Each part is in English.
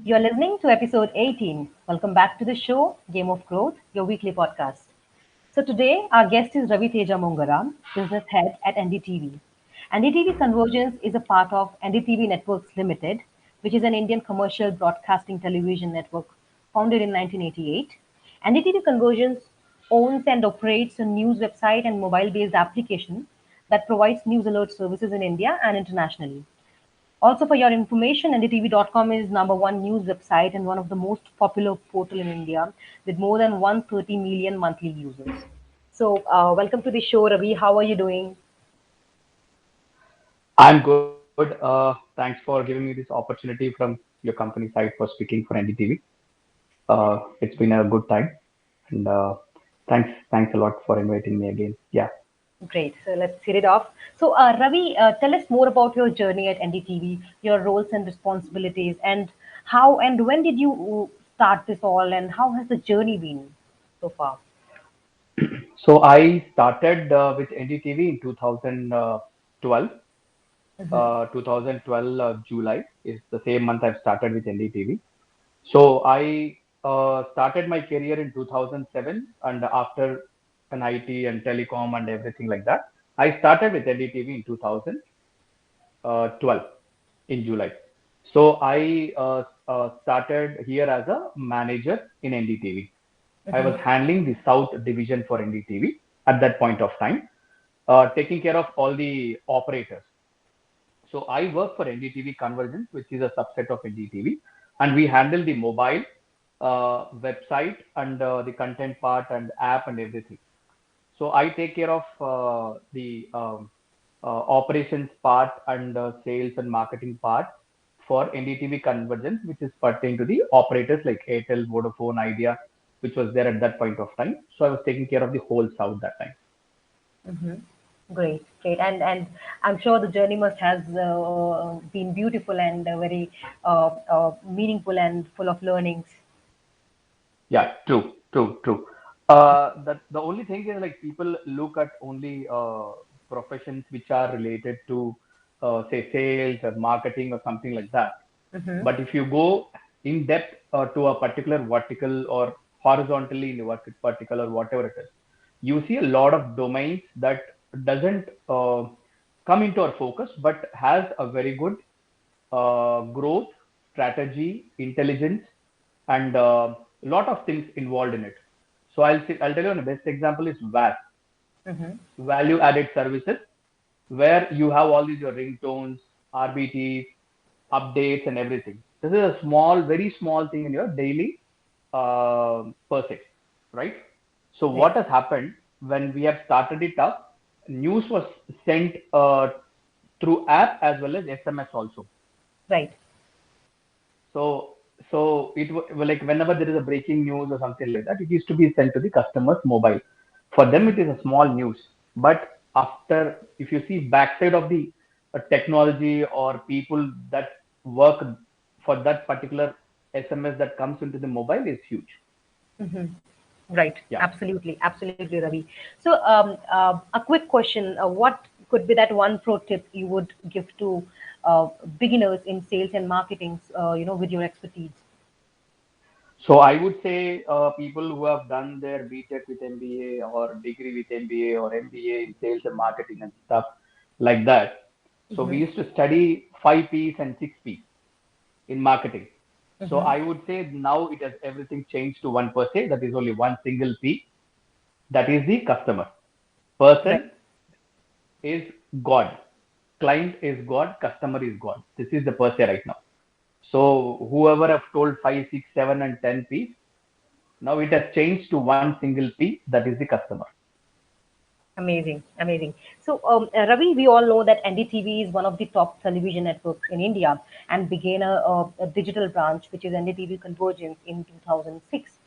You're listening to episode 18. Welcome back to the show, Game of Growth, your weekly podcast. So today, our guest is Ravi Teja Mongaram, business head at NDTV. NDTV Convergence is a part of NDTV Networks Limited, which is an Indian commercial broadcasting television network founded in 1988. NDTV Convergence owns and operates a news website and mobile-based application that provides news alert services in India and internationally. Also, for your information, ndtv.com is number one news website and one of the most popular portal in India with more than 130 million monthly users. So, welcome to the show, Ravi. How are you doing? I'm good. Thanks for giving me this opportunity from your company side for speaking for NDTV. It's been a good time, and thanks a lot for inviting me again. Yeah. Great. So, let's hit it off. So, Ravi, tell us more about your journey at NDTV, your roles and responsibilities, and how and when did you start this all, and how has the journey been so far? So I started with NDTV in 2012. Hmm. 2012 July is the same month I've started with NDTV. So I started my career in 2007, and after an IT and telecom and everything like that, I started with NDTV in 2012 in July. So I started here as a manager in NDTV. I was Hmm. handling the South division for NDTV at that point of time, taking care of all the operators. So I work for NDTV Convergence, which is a subset of NDTV, and we handle the mobile website and the content part and app and everything. So I take care of the operations part and sales and marketing part for NDTV Convergence, which is pertaining to the operators like Airtel, Vodafone, Idea, which was there at that point of time. So I was taking care of the whole South that time. Hmm. Great, great, and I'm sure the journey must has been beautiful and very meaningful and full of learnings. Yeah, true. The only thing is like people look at only professions which are related to say sales or marketing or something like that. Hmm. But if you go in depth to a particular vertical or horizontally in a vertical or whatever it is, you see a lot of domains that doesn't come into our focus, but has a very good growth, strategy, intelligence, and a lot of things involved in it. So I'll tell you the best example is VAS, Hmm. value added services, where you have all these your ringtones, RBTs, updates, and everything. This is a small, very small thing in your daily purchase, right? So Right, what has happened when we have started it up? News was sent through app as well as SMS also. right. So well, like whenever there is a breaking news or something like that, it used to be sent to the customer's mobile. For them, it Hmm. is a small news. But after, if you see backside of the technology or people that work for that particular SMS that comes into the mobile is huge. Hmm. Right, Yeah. absolutely, absolutely, Ravi. So, a quick question: what could be that one pro tip you would give to beginners in sales and marketing? With your expertise. So I would say people who have done their BTech with MBA or degree with MBA or MBA in sales and marketing and stuff like that. So we Hmm. used to study 5 Ps and 6 Ps in marketing. So Hmm. I would say now it has everything changed to one per se. That is only one single P. That is the customer. Right. Person is God. Client is God. Customer is God. This is the per se right now. So whoever have told 5, 6, 7, and 10 Ps, now it has changed to one single P. That is the customer. Amazing, amazing. So, Ravi, we all know that NDTV is one of the top television networks in India and began a digital branch, which is NDTV Convergence in 2006,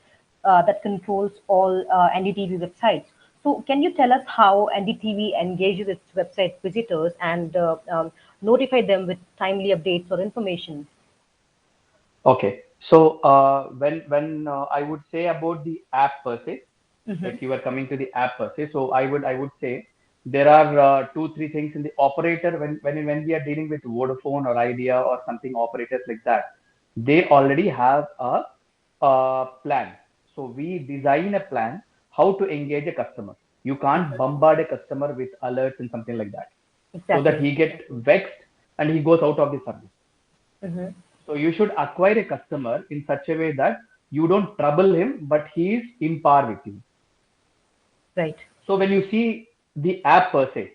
that controls all NDTV websites. So, can you tell us how NDTV engages its website visitors and notify them with timely updates or information? Okay. So when I would say about the app per se, Mm-hmm. like you are coming to the app per se, so I would say there are two, 3 things in the operator when we are dealing with Vodafone or Idea or something operators like that. they already have a plan. So we design a plan how to engage a customer. You can't bombard a customer with alerts and something like that, so that Exactly. he gets vexed and he goes out of the service. Mm-hmm. So you should acquire a customer in such a way that you don't trouble him, but he is in par with you. Right. So when you see the app per se,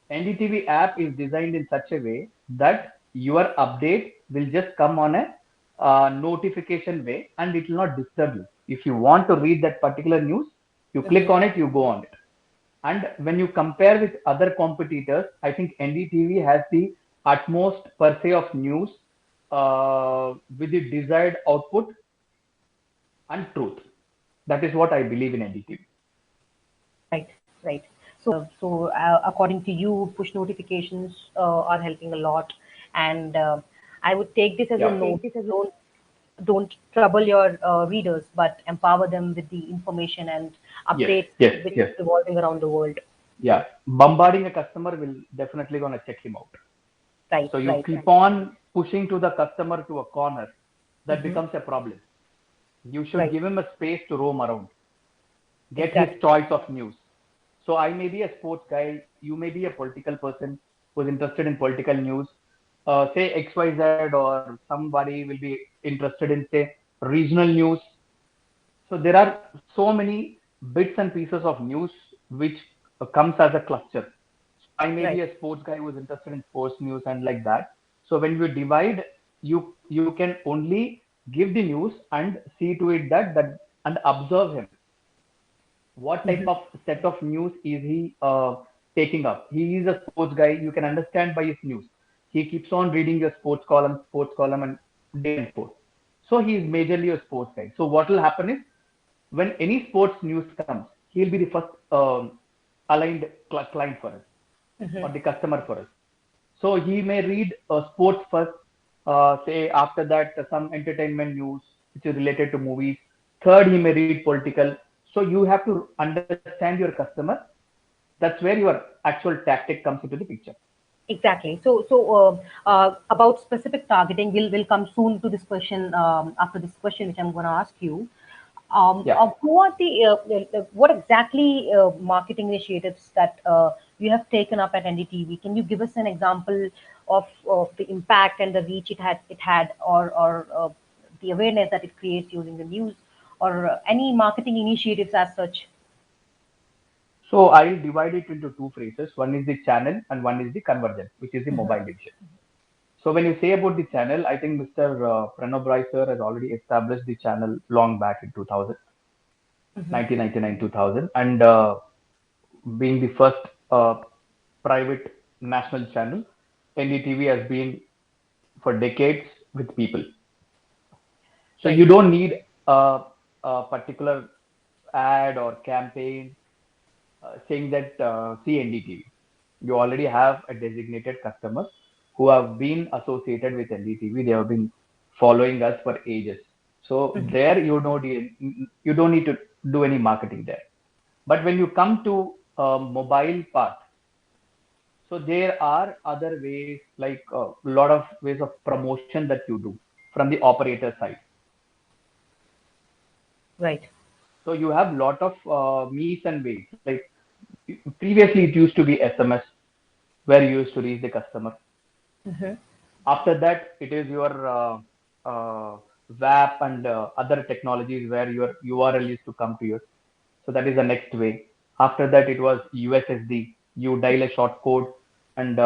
NDTV app is designed in such a way that your update will just come on a notification way and it will not disturb you. If you want to read that particular news, you click Mm-hmm. on it, you go on it. And when you compare with other competitors, I think NDTV has the utmost per se of news with the desired output and truth. That is what I believe in NDTV. Right, right. So, according to you, push notifications are helping a lot, and I would take this as a Yeah. note. Don't trouble your readers, but empower them with the information and Yes. updates Yes. which Yes. is evolving around the world. Yeah. Bombarding a customer will definitely gonna check him out. Right, So you right. keep on pushing to the customer to a corner, that Mm-hmm. becomes a problem. You should Right, give him a space to roam around, get his exactly. choice of news. So I may be a sports guy, you may be a political person who's interested in political news. Say XYZ or somebody will be interested in say regional news. So there are so many bits and pieces of news which comes as a cluster. So I may Right, be a sports guy who is interested in sports news and like that. So when you divide, you can only give the news and see to it that and observe him. What type of set of news is he taking up? He is a sports guy. You can understand by his news. He keeps on reading your sports column, and day and sport. So he is majorly a sports guy. So what will happen is when any sports news comes, he'll be the first aligned client for us or the customer for us. So he may read sports first, say after that some entertainment news which is related to movies. Third, he may read political. So you have to understand your customer. That's where your actual tactic comes into the picture. exactly. So, about specific targeting, we'll come soon to this question after this question, which I'm going to ask you. Yeah. Who are what exactly marketing initiatives that you have taken up at NDTV? Can you give us an example of the impact and the reach it had, or the awareness that it creates using the news, or any marketing initiatives as such? So I'll divide it into two phrases. One is the channel and one is the convergence, which is the mobile division. So when you say about the channel, I think Mr. Pranav Rai sir has already established the channel long back in 2000, 1999, 2000, and being the first uh, private national channel, NDTV has been for decades with people. So Right. you don't need a particular ad or campaign saying that see NDTV. You already have a designated customer who have been associated with NDTV. They have been following us for ages. So there you don't need to do any marketing there. But when you come to mobile part, so there are other ways like a lot of ways of promotion that you do from the operator side. Right. So you have lot of means and ways. Like previously, it used to be SMS where you used to reach the customer. After that, it is your WAP and other technologies where your URL used to come to you. So that is the next way. After that, it was USSD. You dial a short code and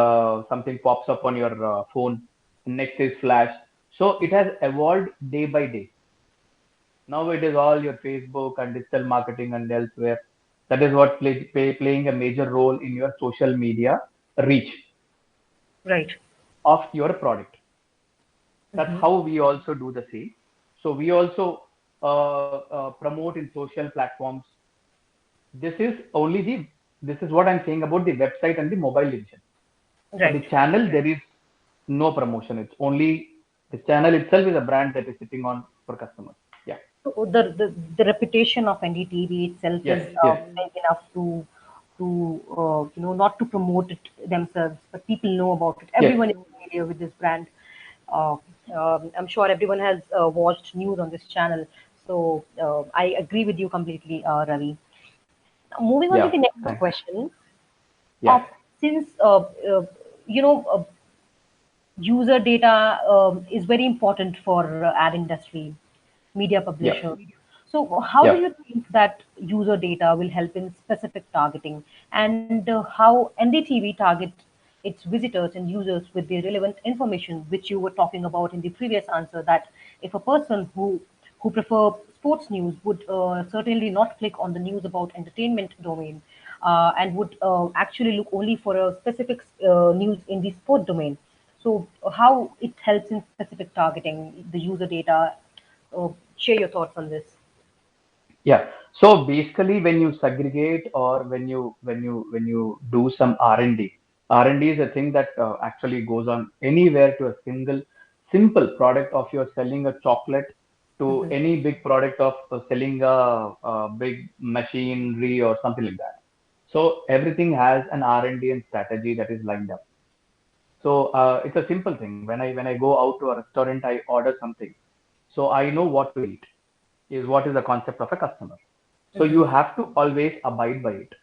something pops up on your phone. Next is Flash. So it has evolved day by day. Now it is all your Facebook and digital marketing and elsewhere. That is what playing a major role in your social media reach Right. of your product. That's how we also do the same. So we also promote in social platforms. This is only the this is what I'm saying about the website and the mobile division. For the Right. channel, there is no promotion. It's only the channel itself is a brand that is sitting on for customers. Yeah. So the reputation of NDTV itself Yes. is Yes. big enough to not to promote it themselves, but people know about it. Yes. Everyone is familiar with this brand. Uh, I'm sure everyone has watched news on this channel. So I agree with you completely, Ravi. Now, moving on to Yeah. the next Thanks. question. Yeah. Since you know user data is very important for ad industry, media Yeah. publishers. So, how do Yeah. you think that user data will help in specific targeting, and how NDTV target its visitors and users with the relevant information, which you were talking about in the previous answer, that if a person who prefer sports news would certainly not click on the news about entertainment domain and would actually look only for a specific news in the sport domain. So how it helps in specific targeting the user data? Share your thoughts on this. Yeah. So basically, when you segregate or when you do some R&D, R&D is a thing that actually goes on anywhere to a single simple product of you're selling a chocolate to Hmm. any big product of selling a big machinery or something like that. So everything has an R&D and strategy that is lined up. So it's a simple thing. When I go out to a restaurant, I order something. So I know what to eat is what is the concept of a customer. So Hmm. you have to always abide by it.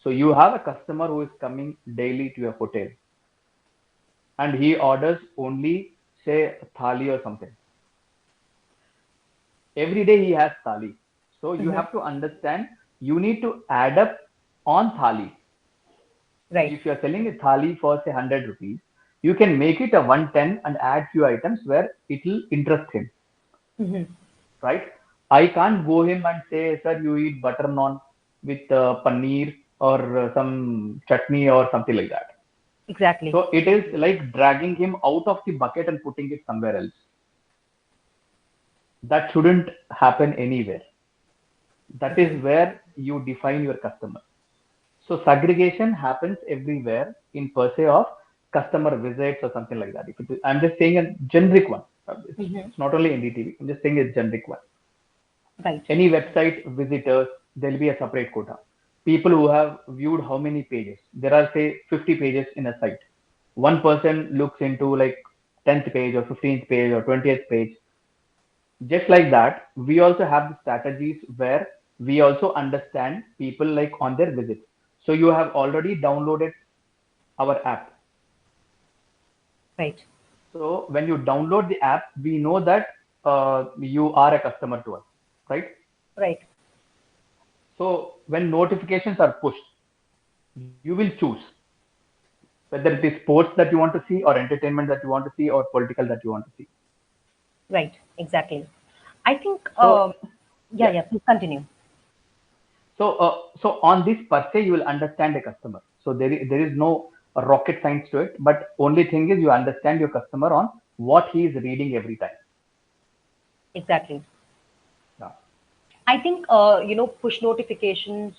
So you have a customer who is coming daily to your hotel and he orders only say thali or something. Every day he has thali. So you Hmm. have to understand you need to add up on thali. So Right. if you are selling a thali for say 100 rupees, you can make it a 110 and add few items where it will interest him, Hmm. right? I can't go him and say, sir, you eat butter naan with paneer or some chutney or something like that. Exactly. So it is like dragging him out of the bucket and putting it somewhere else. That shouldn't happen anywhere. That Hmm. is where you define your customer. So segregation happens everywhere in per se of customer visits or something like that. If it is, I'm just saying a generic one. Hmm. It's not only NDTV. I'm just saying a generic one. Right. Any website visitors, there'll be a separate quota. People who have viewed how many pages? There are say 50 pages in a site. One person looks into like 10th page or 15th page or 20th page. Just like that, we also have the strategies where we also understand people like on their visits. So you have already downloaded our app. Right. So when you download the app, we know that you are a customer to us, right? Right. So when notifications are pushed, you will choose whether it is sports that you want to see or entertainment that you want to see or political that you want to see. Right. Exactly. I think. So Yeah. yeah, Yeah. Please continue. so on this per se you will understand a customer. So there is no rocket science to it, but only thing is you understand your customer on what he is reading every time. Exactly. Yeah, I think push notifications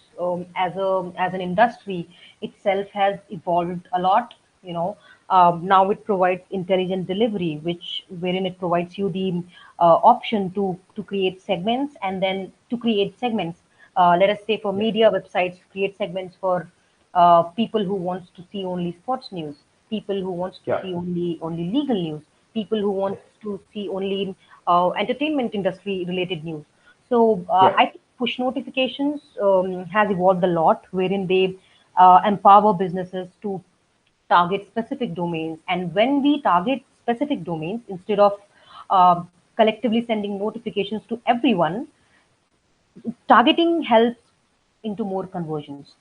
as an industry itself has evolved a lot. Now it provides intelligent delivery, which wherein it provides you the option to create segments and then to create segments. Let us say for yeah, media websites, create segments for people who wants to see only sports news, people who wants to yeah, see only legal news, people who wants to see only entertainment industry related news. So yeah. I think push notifications has evolved a lot, wherein they empower businesses to target specific domains. And when we target specific domains instead of collectively sending notifications to everyone, targeting helps into more conversions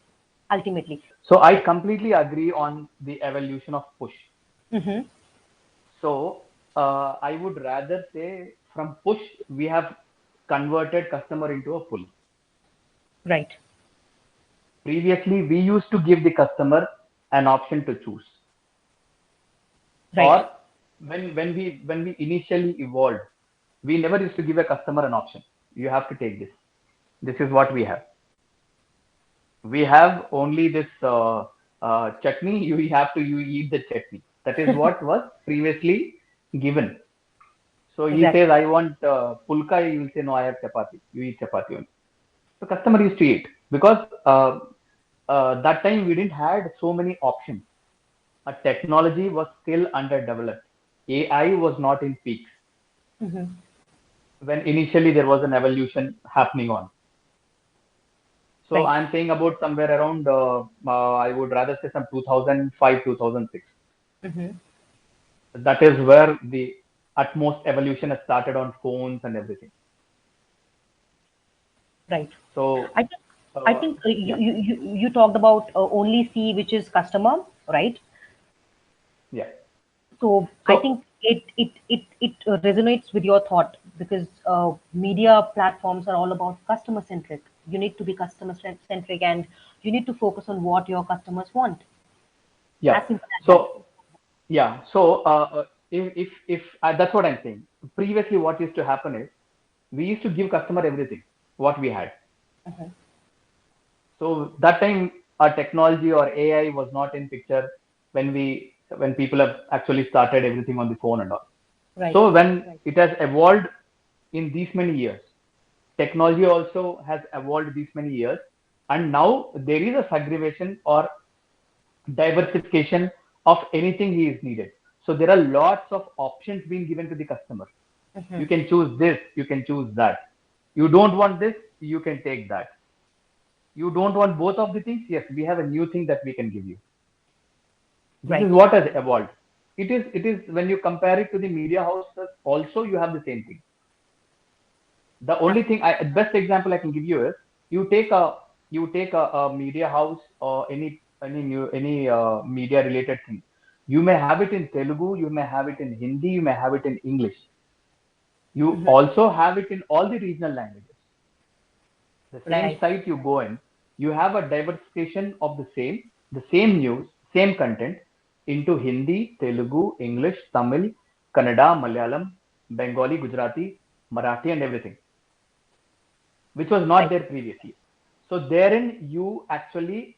ultimately. So I completely agree on the evolution of push. Hmm. So I would rather say from push we have converted customer into a pull. Right. Previously we used to give the customer an option to choose, Right. or when we initially evolved, we never used to give a customer an option. You have to take this. This is what we have. We have only this chutney. You eat the chutney. That is what was previously given. So he Exactly. says, I want pulka. You will say, no, I have chapati. You eat chapati only. So customer used to eat because that time we didn't had so many options. Our technology was still underdeveloped. AI was not in peaks Mm-hmm. when initially there was an evolution happening on. So Right. I'm saying about somewhere around, I would rather say some 2005, 2006. Mm-hmm. That is where the utmost evolution has started on phones and everything. Right. So, I think I uh, think yeah, you talked about only C, which is customer, right? yeah. So I So, think it resonates with your thought because media platforms are all about customer centric. You need to be customer centric, and you need to focus on what your customers want. yeah. As simple as that. So, yeah. So, if that's what I'm saying. Previously, what used to happen is we used to give customer everything what we had. Mhm. So that time, our technology or AI was not in picture when people have actually started everything on the phone and all. Right. So when it has evolved in these many years, technology also has evolved these many years, and now there is a segregation or diversification of anything he is needed. So there are lots of options being given to the customer. Hmm. You can choose this, you can choose that. You don't want this, you can take that. You don't want both of the things, yes, we have a new thing that we can give you. This is Right. what has evolved. It is when you compare it to the media houses, also you have the same thing. The only thing, best example I can give you is you take a media house or any media related thing. You may have it in Telugu, you may have it in Hindi, you may have it in English. You Hmm. also have it in all the regional languages. The same Right. site you go in, you have a diversification of the same news, same content into Hindi, Telugu, English, Tamil, Kannada, Malayalam, Bengali, Gujarati, Marathi, and everything, which was not Right. there previously. So therein you actually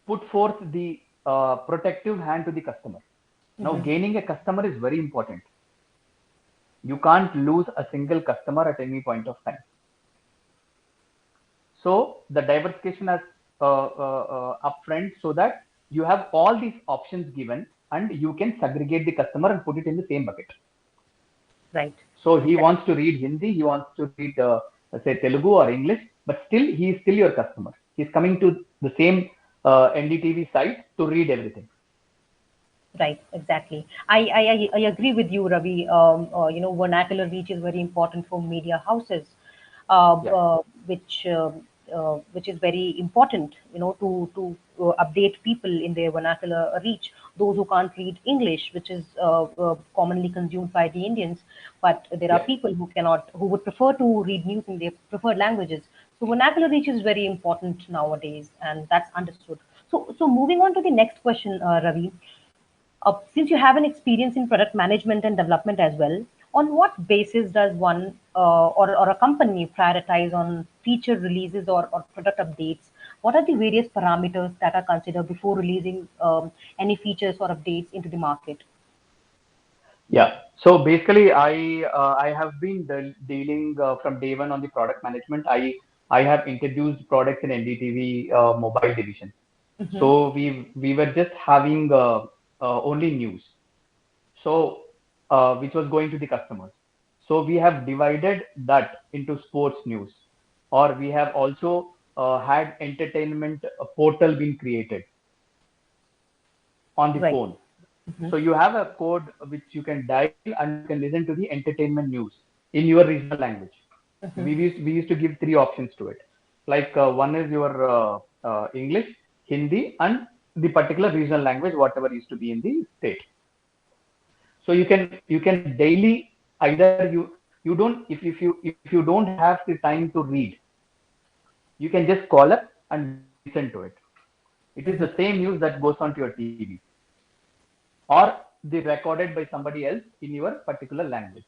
put forth the protective hand to the customer. Now Hmm. gaining a customer is very important. You can't lose a single customer at any point of time. So the diversification has upfront so that you have all these options given and you can segregate the customer and put it in the same bucket. Right. So he Right. wants to read Hindi, he wants to read say Telugu or English, but still he is still your customer. He's coming to the same NDTV site to read everything. Right, exactly. I agree with you, Ravi. Vernacular reach is very important for media houses, Yeah, which is very important, to update people in their vernacular reach. Those who can't read English, which is commonly consumed by the Indians, but there are yeah, people who would prefer to read news in their preferred languages. So vernacular reach is very important nowadays, and that's understood. So moving on to the next question, Ravi. Since you have an experience in product management and development as well, on what basis does one or a company prioritize on feature releases or product updates? What are the various parameters that are considered before releasing any features or updates into the market? yeah. So basically, I have been dealing from day one on the product management. I have introduced products in NDTV mobile division. Hmm. So we were just having only news, so which was going to the customers. So we have divided that into sports news, or we have also had entertainment portal being created on the Right. phone. So you have a code which you can dial and you can listen to the entertainment news in your regional language. We used to give three options to it. Like one is your English, Hindi, and the particular regional language, whatever used to be in the state. So you can daily, either you don't, if you don't have the time to read, you can just call up and listen to it. It is the same news that goes onto your TV, or the recorded by somebody else in your particular language.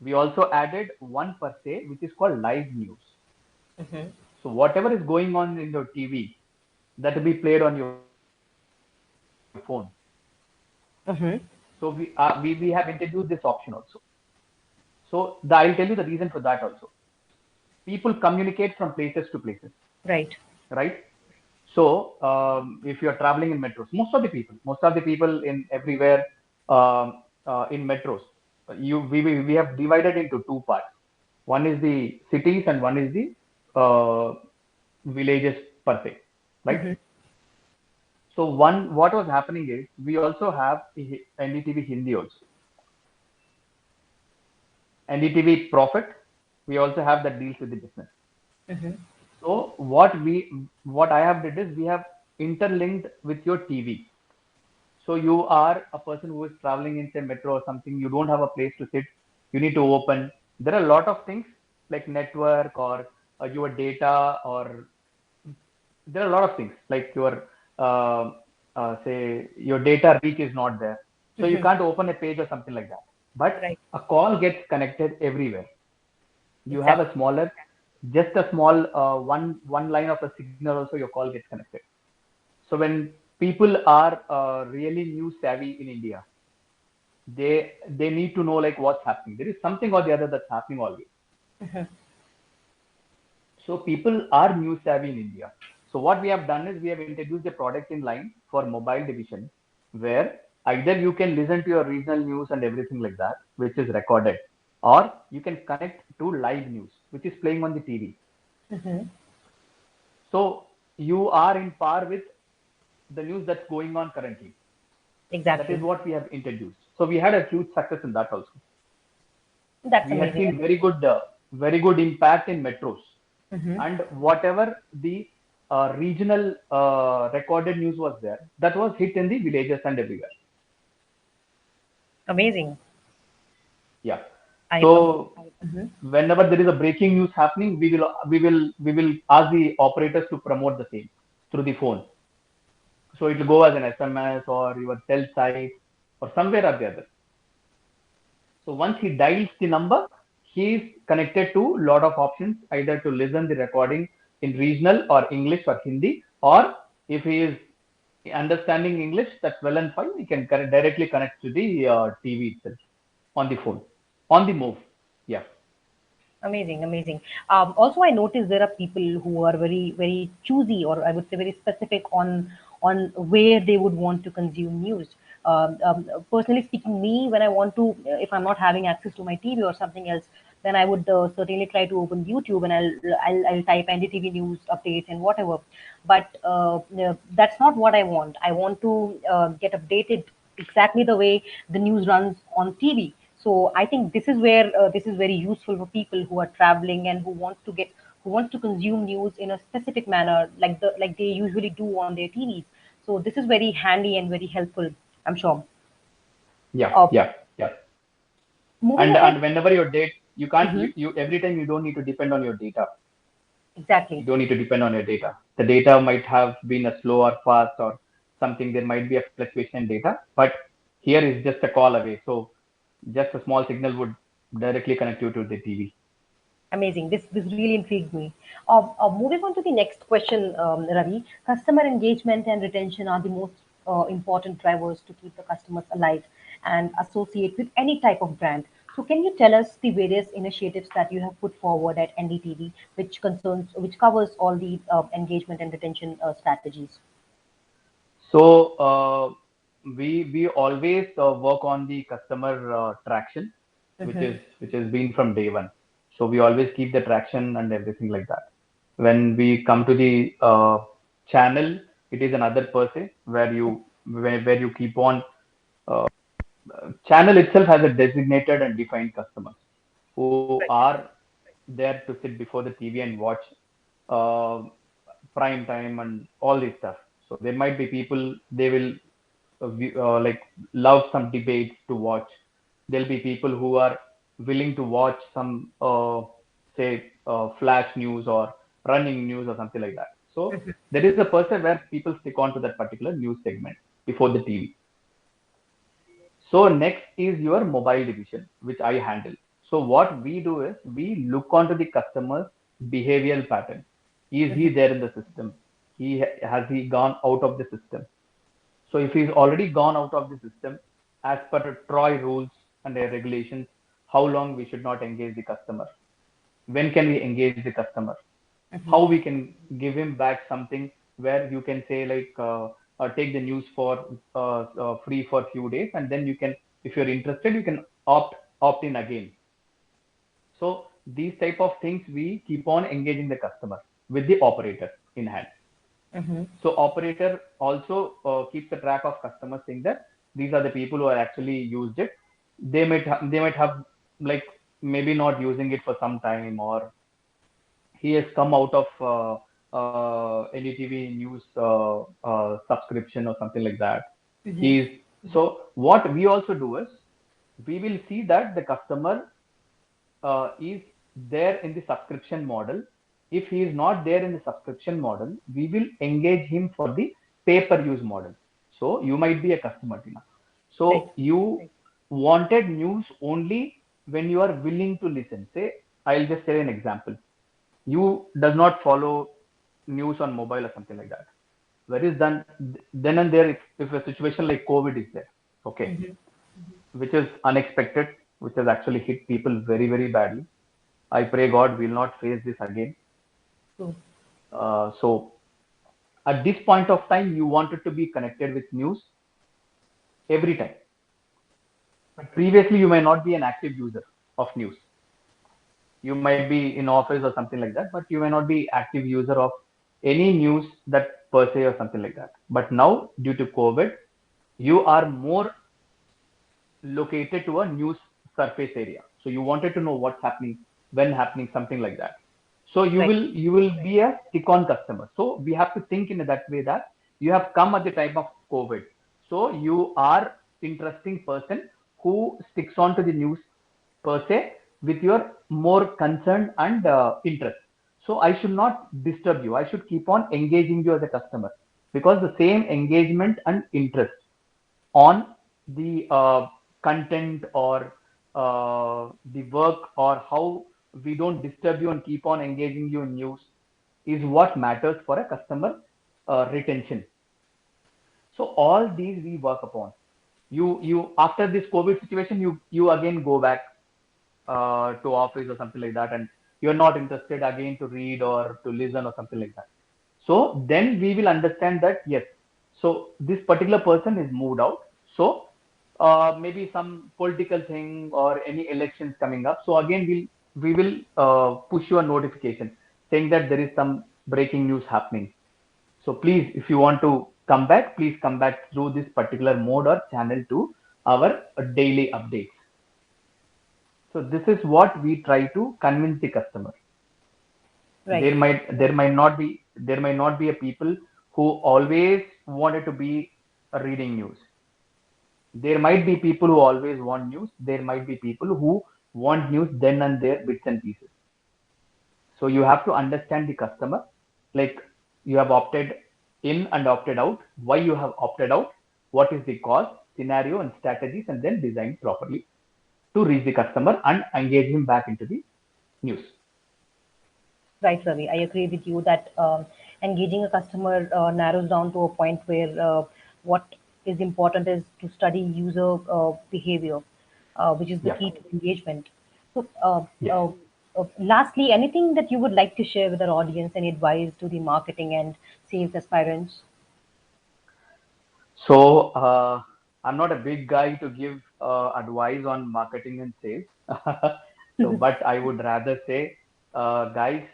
We also added one per se, which is called live news. Hmm. So whatever is going on in your TV, that will be played on your phone. Hmm. So we have introduced this option also. So I'll tell you the reason for that also. People communicate from places to places, Right. right? So if you are traveling in metros, most of the people in everywhere, in metros, we have divided into two parts. One is the cities and one is the villages per se, right? Mm-hmm. So what was happening is we also have NDTV Hindi also, NDTV Profit. We also have that deals with the business. Mm-hmm. So what I have did is we have interlinked with your TV. So you are a person who is traveling in say metro or something. You don't have a place to sit. You need to open. There are a lot of things like network or your data, or there are a lot of things like your uh, say your data reach is not there. So you Mm-hmm. can't open a page or something like that. But Right. a call gets connected everywhere. You have Exactly. a smaller, just a small one line of a signal also your call gets connected. So when people are really news savvy in India, they need to know like what's happening. There is something or the other that's happening always. Mm-hmm. So people are news savvy in India. So what we have done is we have introduced a product in line for mobile division, where either you can listen to your regional news and everything like that, which is recorded, or you can connect to live news which is playing on the TV. Mm-hmm. So you are in par with the news that's going on currently. That is Exactly. what we have introduced. So we had a huge success in that also. That's We had amazing. seen very good impact in metros, Mm-hmm. and whatever the regional recorded news was there, that was hit in the villages and everywhere. Amazing. Yeah. I love. So Mm-hmm. whenever there is a breaking news happening, we will ask the operators to promote the same through the phone. So it will go as an SMS or your cell site or somewhere or the other. So once he dials the number, he is connected to lot of options, either to listen the recording in regional or English or Hindi, or if he is understanding English, that's well and fine. He can directly connect to the TV itself on the phone, on the move. Yeah. Amazing, amazing. Also, I noticed there are people who are very, very choosy, or I would say very specific on where they would want to consume news. Personally speaking, me, when I want to, if I'm not having access to my TV or something else, then I would certainly try to open YouTube and I'll type NDTV news updates and whatever. But that's not what I want. I want to get updated exactly the way the news runs on TV. So I think this is where this is very useful for people who are traveling and who wants to consume news in a specific manner, like they usually do on their TVs. So this is very handy and very helpful, I'm sure. Yeah. Uh, Yeah. Yeah. Moving And ahead. whenever your date, you can't Mhm. you every time you don't need to depend on your data. Exactly. You don't need to depend on your data. The data might have been a slow or fast or something. There might be a fluctuation in data, but here is just a call away. So just a small signal would directly connect you to the TV. Amazing. This really intrigued me. Moving on to the next question, Ravi. Customer engagement and retention are the most important drivers to keep the customers alive and associate with any type of brand. So, can you tell us the various initiatives that you have put forward at NDTV, which covers all the engagement and retention strategies? So we always work on the customer traction, Mm-hmm. which has been from day one. So we always keep the traction and everything like that. When we come to the channel, it is another per se where you keep on channel itself has a designated and defined customers who Right. are there to sit before the TV and watch uh, prime time and all this stuff. So there might be people they will like love some debates to watch. There'll be people who are willing to watch some say flash news or running news or something like that. So there is a person where people stick on to that particular news segment before the TV. So next is your mobile division, which I handle. So what we do is we look onto the customer's behavioral pattern. Is he there in the system? Has he gone out of the system? So if he's already gone out of the system, as per Troy rules and their regulations, how long we should not engage the customer? When can we engage the customer? How we can give him back something where you can say like take the news for free for a few days, and then you can If you're interested, you can opt in again. So these type of things we keep on engaging the customer with the operator in hand. Mm-hmm. So operator also keeps a track of customers, saying that these are the people who are actually used it. They might have like maybe not using it for some time, or he has come out of NDTV news subscription or something like that. Mm-hmm. He's so what we also do is we will see that the customer is there in the subscription model. If he is not there in the subscription model, we will engage him for the pay per use model. So you might be a customer, Tina. Right. So you wanted news only when you are willing to listen. Say, I'll just say an example. You does not follow news on mobile or something like that. Where is done then and there, if a situation like COVID is there, okay, Mm-hmm. which is unexpected, which has actually hit people very, very badly. I pray God will not face this again. True. So at this point of time, you wanted to be connected with news every time. But previously, you may not be an active user of news. You might be in office or something like that, but you may not be active user of any news that per se or something like that. But now, due to COVID, you are more located to a news surface area. So you wanted to know what's happening, when happening, something like that. So Right. you will be a stick on customer. So we have to think in that way that you have come at the time of COVID. So you are interesting person who sticks on to the news per se with your more concern and interest. So I should not disturb you. I should keep on engaging you as a customer, because the same engagement and interest on the content or the work, or how we don't disturb you and keep on engaging you in news, is what matters for a customer retention. So all these we work upon. You after this COVID situation, you again go back to office or something like that, and you're not interested again to read or to listen or something like that. So then we will understand that yes, so this particular person is moved out. So maybe some political thing or any elections coming up, so again we will push you a notification saying that there is some breaking news happening. So please, if you want to come back, please come back through this particular mode or channel to our daily updates. So this is what we try to convince the customer. Right. There might not be a people who always wanted to be reading news. There might be people who always want news. There might be people who want news then and there, bits and pieces. So you have to understand the customer, like you have opted in and opted out, why you have opted out, what is the cause, scenario and strategies, and then design properly to reach the customer and engage him back into the news. Right, Ravi. I agree with you that engaging a customer narrows down to a point where what is important is to study user behavior, which is the Yeah. key to engagement. So, Yes. lastly, anything that you would like to share with our audience, any advice to the marketing and sales aspirants? So I'm not a big guy to give advice on marketing and sales. So, but I would rather say, guys,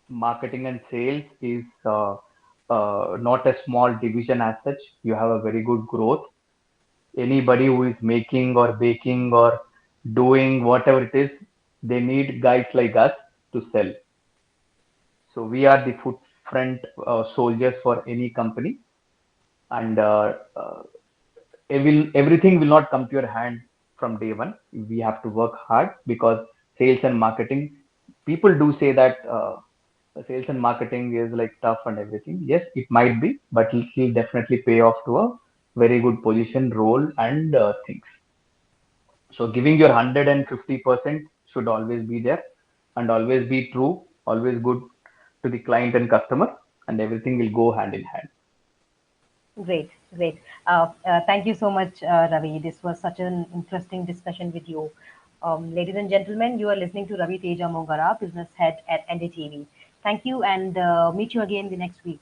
marketing and sales is not a small division as such. You have a very good growth. Anybody who is making or baking or doing whatever it is, they need guys like us to sell. So we are the foot front soldiers for any company, and everything will not come to your hand from day one. We have to work hard, because sales and marketing, people do say that sales and marketing is like tough and everything. Yes, it might be, but it will definitely pay off to a very good position, role, and things. So giving your 150% should always be there, and always be true, always good to the client and customer, and everything will go hand in hand. Great, great. Thank you so much, Ravi. This was such an interesting discussion with you. Ladies and gentlemen, you are listening to Ravi Teja Mongara, business head at NDTV. Thank you, and meet you again the next week.